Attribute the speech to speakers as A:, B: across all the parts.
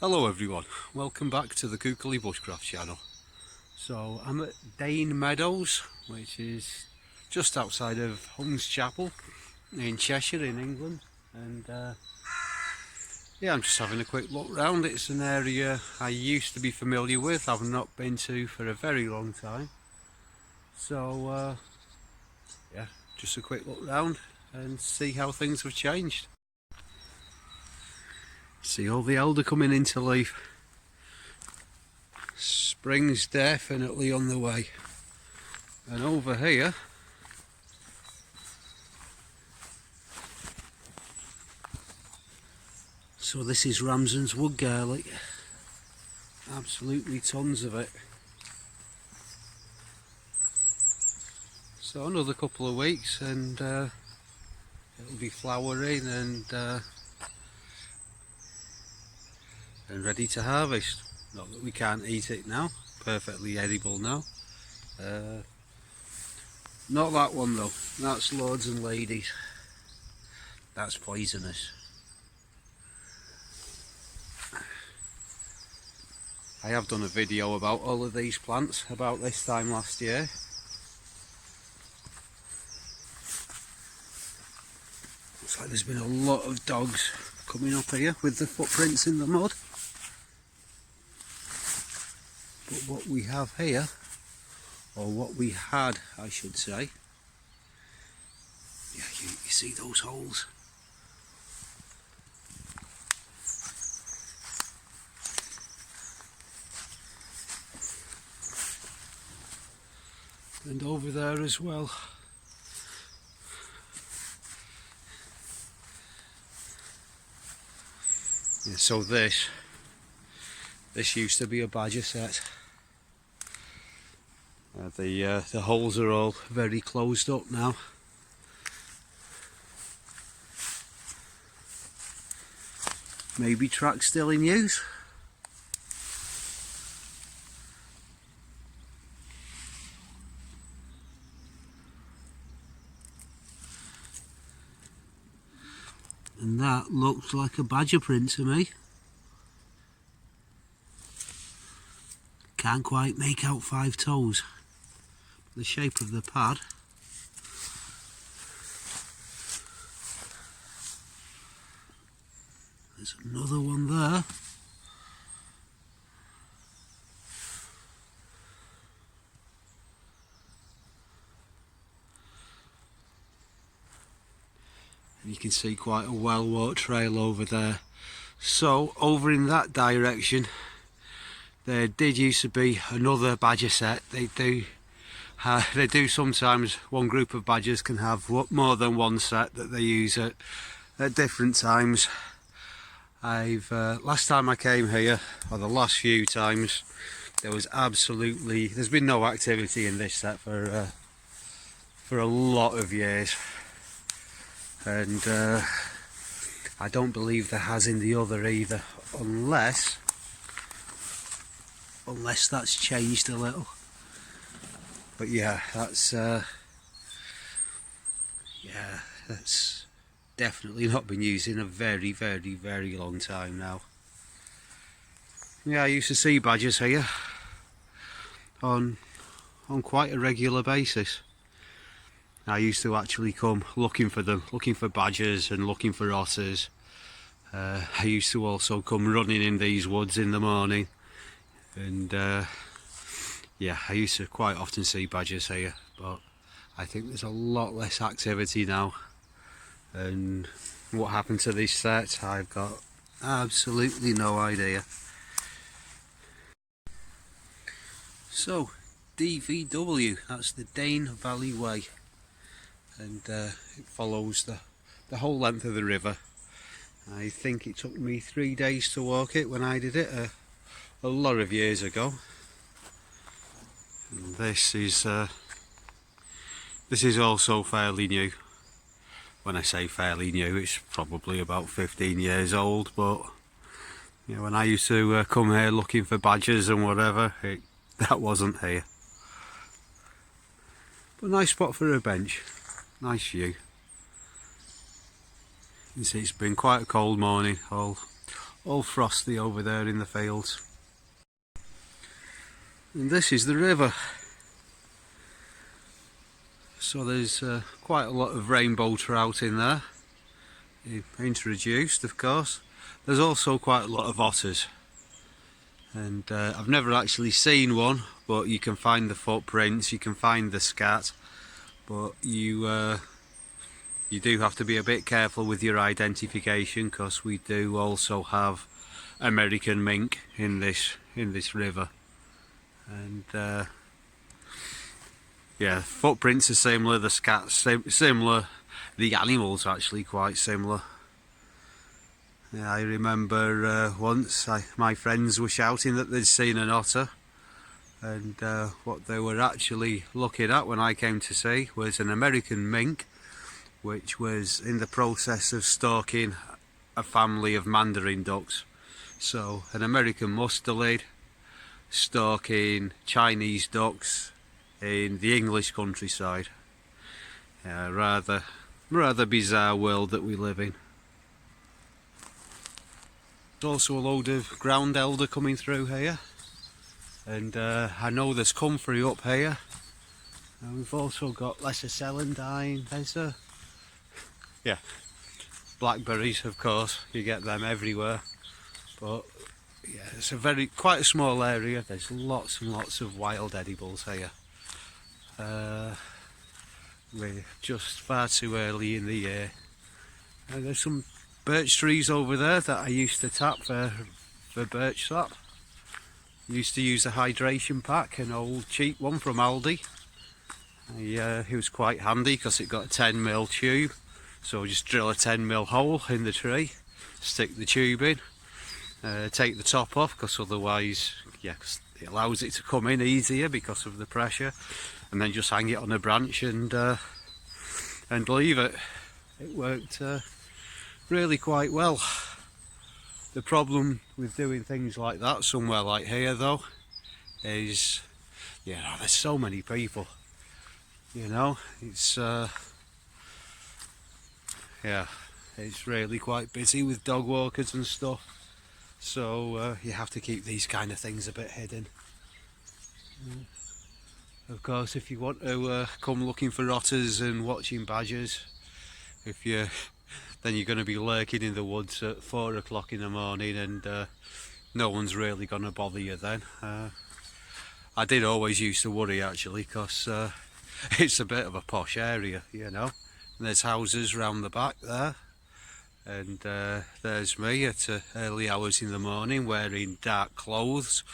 A: Hello everyone, welcome back to the Kookalee Bushcraft channel. So I'm at Dane Meadows, which is just outside of Holmes Chapel in Cheshire in England, and yeah, I'm just having a quick look round. It's an area I used to be familiar with, I've not been to for a very long time. So yeah, just a quick look round and see how things have changed. See all the elder coming into leaf. Spring's definitely on the way. And over here, so this is Ramson's wood garlic. Absolutely tons of it. So another couple of weeks and it'll be flowering and ready to harvest. Not that we can't eat it now, perfectly edible now. Not that one though, that's lords and ladies. That's poisonous. I have done a video about all of these plants about this time last year. Looks like there's been a lot of dogs coming up here with the footprints in the mud. But what we have here, or what we had I should say, yeah, you see those holes? And over there as well. Yeah, so this used to be a badger set. The holes are all very closed up now. Maybe tracks still in use. And that looks like a badger print to me. Can't quite make out 5 toes. The shape of the pad. There's another one there. You can see quite a well-walked trail over there. So over in that direction there did used to be another badger set. They do sometimes, one group of badgers can have more than one set that they use at different times. Last time I came here, or the last few times, there's been no activity in this set for a lot of years. And I don't believe there has in the other either, unless that's changed a little. But yeah, that's definitely not been used in a very long time now. Yeah, I used to see badgers here on quite a regular basis. I used to actually come looking for them, looking for badgers and looking for otters. I used to also come running in these woods in the morning, and yeah, I used to quite often see badgers here, but I think there's a lot less activity now. And what happened to these sets, I've got absolutely no idea. So, DVW, that's the Dane Valley Way. And it follows the whole length of the river. I think it took me 3 days to walk it when I did it a lot of years ago. And this is also fairly new. When I say fairly new, it's probably about 15 years old, but you know, when I used to come here looking for badgers and whatever, that wasn't here. But nice spot for a bench. Nice view. You can see it's been quite a cold morning, all all frosty over there in the fields. And this is the river. So there's quite a lot of rainbow trout in there, introduced of course. There's also quite a lot of otters, and I've never actually seen one, but you can find the footprints, you can find the scat, but you do have to be a bit careful with your identification, because we do also have American mink in this river. And yeah, footprints are similar, the scats similar, the animals actually quite similar. Yeah, I remember once my friends were shouting that they'd seen an otter, and what they were actually looking at when I came to see was an American mink, which was in the process of stalking a family of mandarin ducks. So an American mustelid stalking Chinese ducks in the English countryside. Yeah, rather bizarre world that we live in. There's also a load of ground elder coming through here, and I know there's comfrey up here, and we've also got lesser celandine. There's yeah, blackberries, of course, you get them everywhere, but yeah, it's quite a small area. There's lots and lots of wild edibles here. We're just far too early in the year. And there's some birch trees over there that I used to tap for birch sap. Used to use a hydration pack, an old cheap one from Aldi. It was quite handy because it got a 10mm tube, so just drill a 10mm hole in the tree, stick the tube in, take the top off, because otherwise, yeah, 'cause it allows it to come in easier because of the pressure, and then just hang it on a branch and leave it. It worked really quite well. The problem with doing things like that somewhere like here though is, you know, there's so many people, you know, it's yeah, it's really quite busy with dog walkers and stuff, so you have to keep these kind of things a bit hidden. Of course, if you want to come looking for otters and watching badgers, then you're going to be lurking in the woods at 4 o'clock in the morning, and no one's really going to bother you then. I did always used to worry actually, because it's a bit of a posh area, you know. And there's houses round the back there, and there's me at early hours in the morning wearing dark clothes,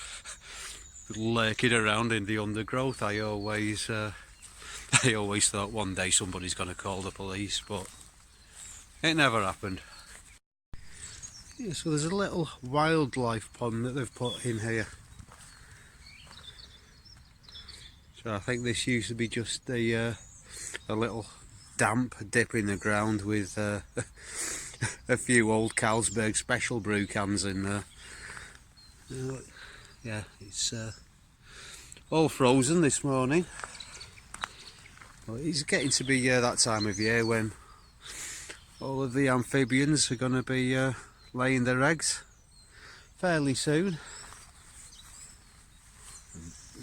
A: lurking around in the undergrowth. I always thought one day somebody's going to call the police, but it never happened. Yeah, so there's a little wildlife pond that they've put in here. So I think this used to be just a little damp dip in the ground with a few old Carlsberg Special Brew cans in there. Yeah, it's all frozen this morning. Well, it's getting to be that time of year when all of the amphibians are going to be laying their eggs fairly soon.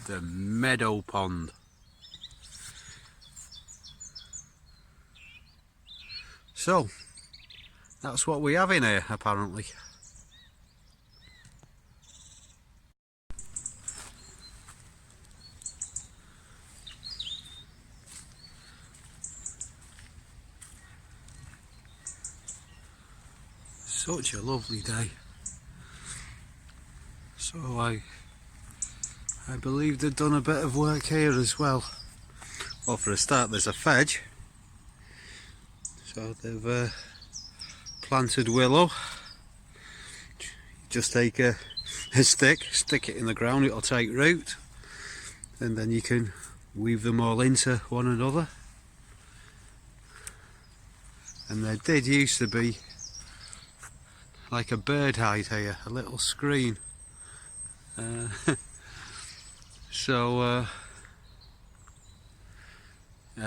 A: The meadow pond. So that's what we have in here apparently. Such a lovely day. So I believe they've done a bit of work here as well. Well, for a start, there's a fedge. So they've planted willow. Just take a stick, stick it in the ground, it'll take root, and then you can weave them all into one another. And there did used to be like a bird hide here, a little screen.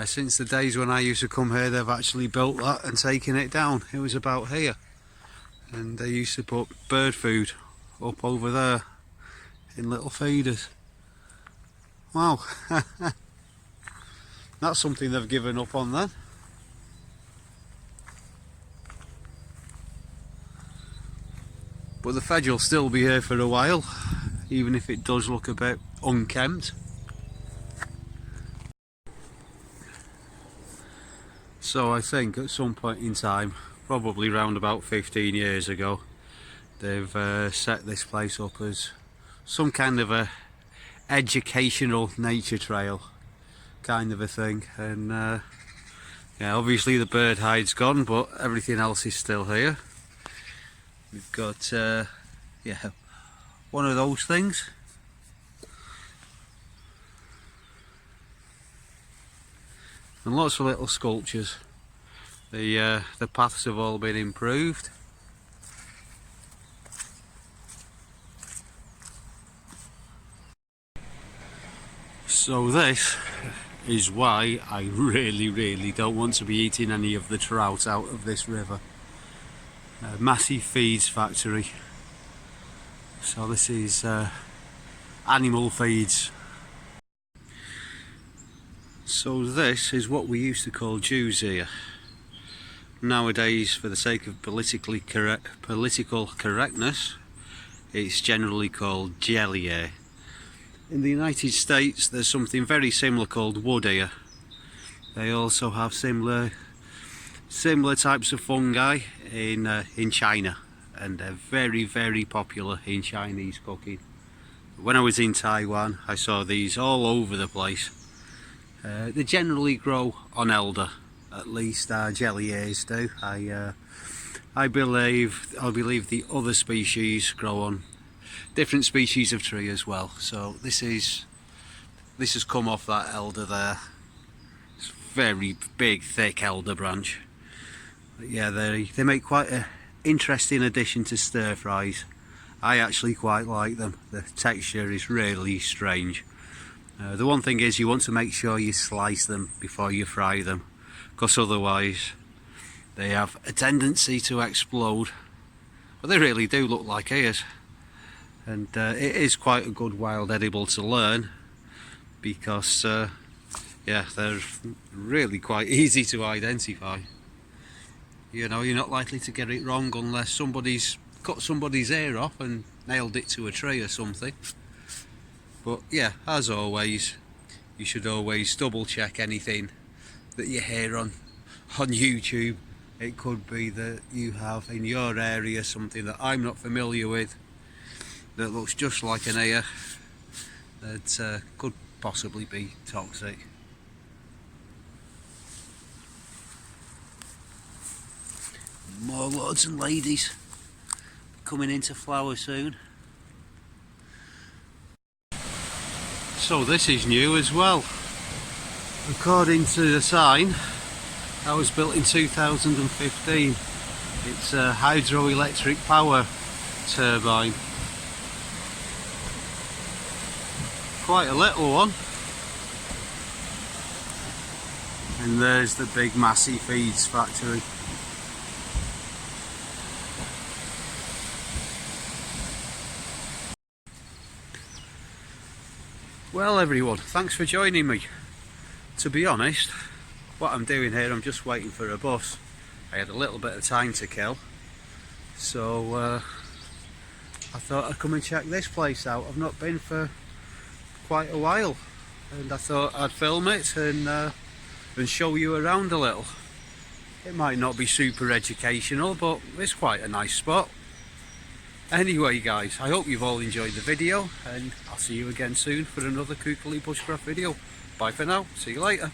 A: Since the days when I used to come here, they've actually built that and taken it down. It was about here, and they used to put bird food up over there in little feeders. Wow. That's something they've given up on then. But the fedge will still be here for a while, even if it does look a bit unkempt. So I think at some point in time, probably round about 15 years ago, they've set this place up as some kind of a educational nature trail kind of a thing. And yeah, obviously the bird hide's gone, but everything else is still here. We've got yeah, one of those things. And lots of little sculptures. The paths have all been improved. So this is why I really don't want to be eating any of the trout out of this river. A massive feeds factory. So this is animal feeds. So this is what we used to call Juicier. Nowadays, for the sake of political correctness, it's generally called Juicier. In the United States, there's something very similar called wood ear. They also have similar types of fungi in China, and they're very popular in Chinese cooking. When I was in Taiwan, I saw these all over the place. They generally grow on elder, at least our Juiciers do. I believe the other species grow on different species of tree as well. So this has come off that elder there. It's very big, thick elder branch. But yeah, they make quite an interesting addition to stir fries. I actually quite like them. The texture is really strange. The one thing is, you want to make sure you slice them before you fry them, because otherwise they have a tendency to explode. But they really do look like ears, and it is quite a good wild edible to learn, because yeah, they're really quite easy to identify. You know, you're not likely to get it wrong unless somebody's cut somebody's ear off and nailed it to a tree or something. But yeah, as always, you should always double check anything that you hear on YouTube. It could be that you have in your area something that I'm not familiar with that looks just like an ear that could possibly be toxic. More lords and ladies coming into flower soon. So this is new as well. According to the sign, that was built in 2015. It's a hydroelectric power turbine. Quite a little one. And there's the big massive feeds factory. Well everyone, thanks for joining me. To be honest, what I'm doing here, I'm just waiting for a bus. I had a little bit of time to kill, so I thought I'd come and check this place out. I've not been for quite a while, and I thought I'd film it and show you around a little. It might not be super educational, but it's quite a nice spot. Anyway guys, I hope you've all enjoyed the video, and I'll see you again soon for another Kookily Bushcraft video. Bye for now, see you later.